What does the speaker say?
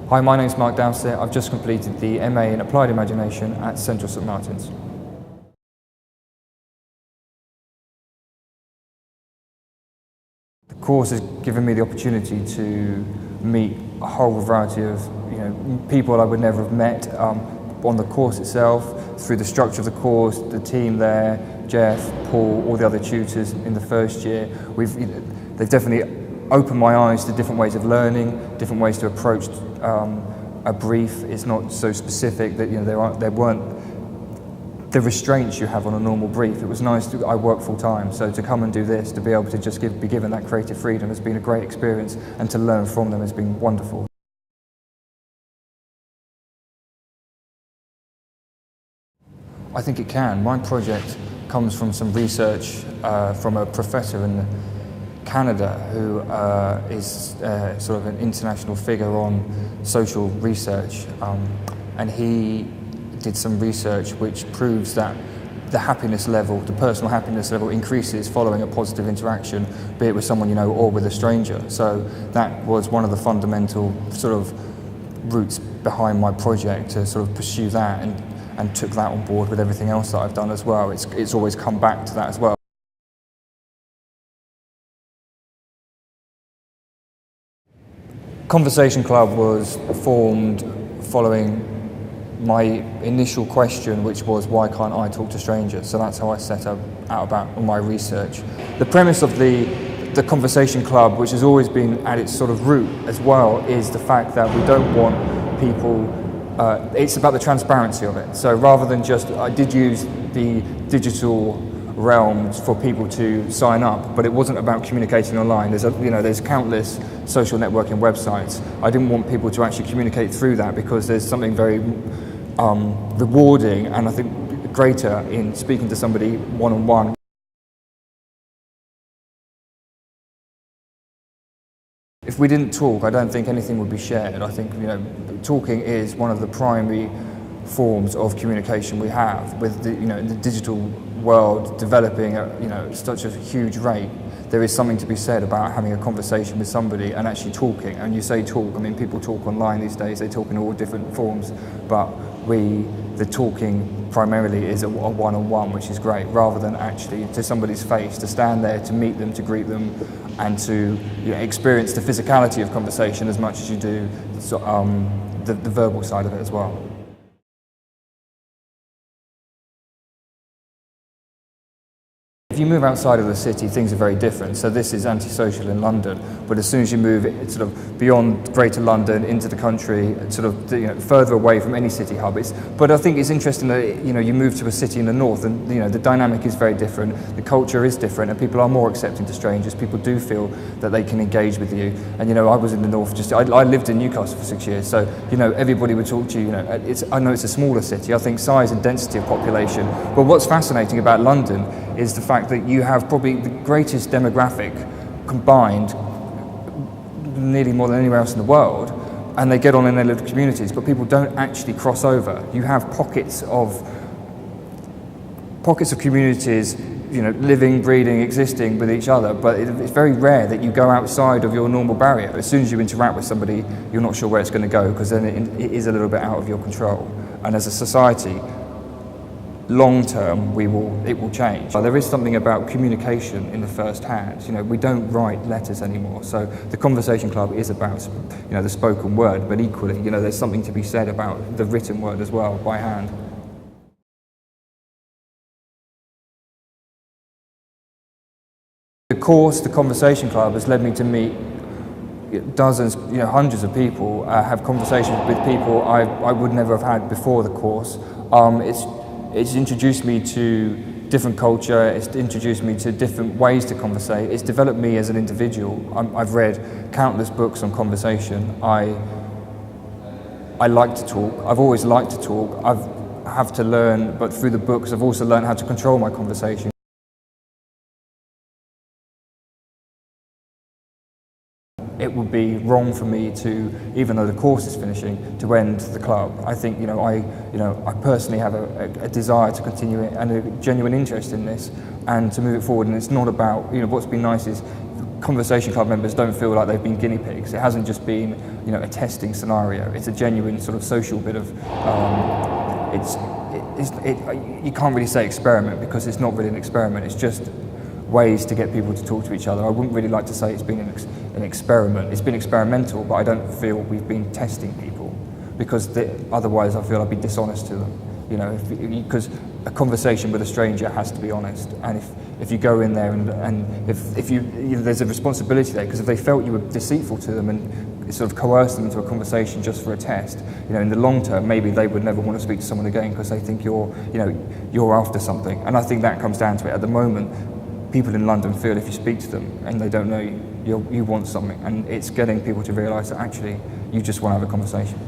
Hi, my name's Mark Dowsett. I've just completed the MA in Applied Imagination at Central St Martin's. The course has given me the opportunity to meet a whole variety of people I would never have met on the course itself, through the structure of the course, the team there, Jeff, Paul, all the other tutors in the first year. They've definitely opened my eyes to different ways of learning, different ways to approach a brief. It's not so specific that there weren't the restraints you have on a normal brief. It was nice I work full time, so to come and do this, to be able to just be given that creative freedom has been a great experience, and to learn from them has been wonderful. I think it can. My project comes from some research from a professor in Canada who is sort of an international figure on social research, and he did some research which proves that the happiness level, the personal happiness level, increases following a positive interaction, be it with someone you know or with a stranger. So that was one of the fundamental sort of roots behind my project, to sort of pursue that, and took that on board with everything else that I've done as well. It's always come back to that as well. Conversation Club was formed following my initial question, which was, why can't I talk to strangers? So that's how I set out about my research. The premise of the Conversation Club, which has always been at its sort of root as well, is the fact that we don't want people, it's about the transparency of it. So rather than just, I did use the digital realms for people to sign up, but it wasn't about communicating online. There's countless social networking websites. I didn't want people to actually communicate through that, because there's something very rewarding and I think greater in speaking to somebody one-on-one. If we didn't talk, I don't think anything would be shared. I think talking is one of the primary forms of communication we have. With the digital world developing at such a huge rate, there is something to be said about having a conversation with somebody and actually talking. And you say talk, I mean, people talk online these days, they talk in all different forms, but the talking primarily is a one-on-one, which is great, rather than actually to somebody's face, to stand there, to meet them, to greet them, and to experience the physicality of conversation as much as you do the verbal side of it as well. If you move outside of the city, things are very different. So this is antisocial in London, but as soon as you move sort of beyond Greater London into the country, sort of further away from any city hub, but I think it's interesting that you move to a city in the north, and the dynamic is very different, the culture is different, and people are more accepting to strangers. People do feel that they can engage with you. And I was in the north. I lived in Newcastle for 6 years, so everybody would talk to you. I know it's a smaller city. I think size and density of population. But what's fascinating about London is the fact that you have probably the greatest demographic combined, nearly more than anywhere else in the world, and they get on in their little communities, but people don't actually cross over. You have pockets of communities, living, breeding, existing with each other, but it's very rare that you go outside of your normal barrier. As soon as you interact with somebody, you're not sure where it's going to go, because then it is a little bit out of your control. And as a society, long term, it will change. There is something about communication in the first hand. We don't write letters anymore. So the Conversation Club is about the spoken word, but equally, there's something to be said about the written word as well, by hand. The course, the Conversation Club, has led me to meet dozens, hundreds of people, have conversations with people I would never have had before the course. It's introduced me to different culture, it's introduced me to different ways to conversate, it's developed me as an individual. I've read countless books on conversation. I like to talk, I've always liked to talk. I have to learn, but through the books I've also learned how to control my conversation. It would be wrong for me to, even though the course is finishing, to end the club. I think I personally have a desire to continue it, and a genuine interest in this, and to move it forward. And it's not about what's been nice is conversation club members don't feel like they've been guinea pigs. It hasn't just been, a testing scenario. It's a genuine sort of social bit of, you can't really say experiment because it's not really an experiment. It's just ways to get people to talk to each other. I wouldn't really like to say it's been an experiment. It's been experimental, but I don't feel we've been testing people because otherwise I feel I'd be dishonest to them. Because a conversation with a stranger has to be honest, and if you go in there and if you there's a responsibility there, because if they felt you were deceitful to them and sort of coerced them into a conversation just for a test, in the long term maybe they would never want to speak to someone again because they think you're after something. And I think that comes down to it. At the moment, people in London feel if you speak to them and they don't know you want something, and it's getting people to realise that actually you just want to have a conversation.